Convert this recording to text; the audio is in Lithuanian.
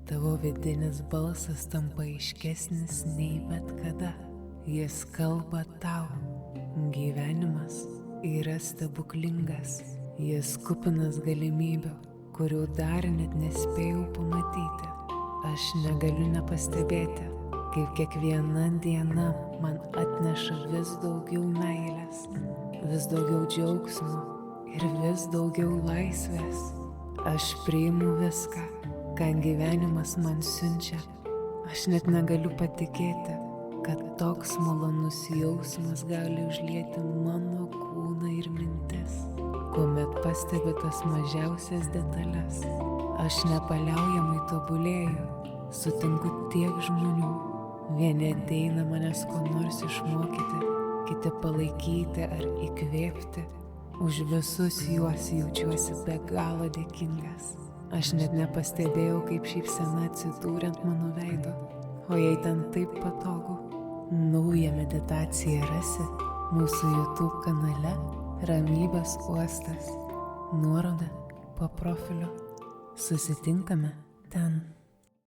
Tavo vidinis balsas tampa aiškesnis nei bet kada. Jis kalba tau. Gyvenimas yra stebuklingas. Jis kupinas galimybių, kurių dar net nespėjau pamatyti. Aš negaliu nepastebėti, kaip kiekviena diena man atneša vis daugiau meilės, vis daugiau džiaugsmo ir vis daugiau laisvės. Aš priimu viską, ką gyvenimas man siunčia. Aš net negaliu patikėti, kad toks malonus jausmas gali užlieti mano kūną ir mintis. Kuomet pastebiu tas mažiausias detalės, aš nepaliaujamai tobulėju, sutinku tiek žmonių. Vieni ateina manęs ko nors išmokyti, kiti palaikyti ar įkvėpti. Už visus juos jaučiuosi be galo dėkingas. Aš net nepastebėjau, kaip šypsena atsidūrė ant mano veido, o jei ten taip patogu. Naują meditaciją rasi mūsų YouTube kanale Ramybės uostas. Nuoroda po profiliu. Susitinkame ten.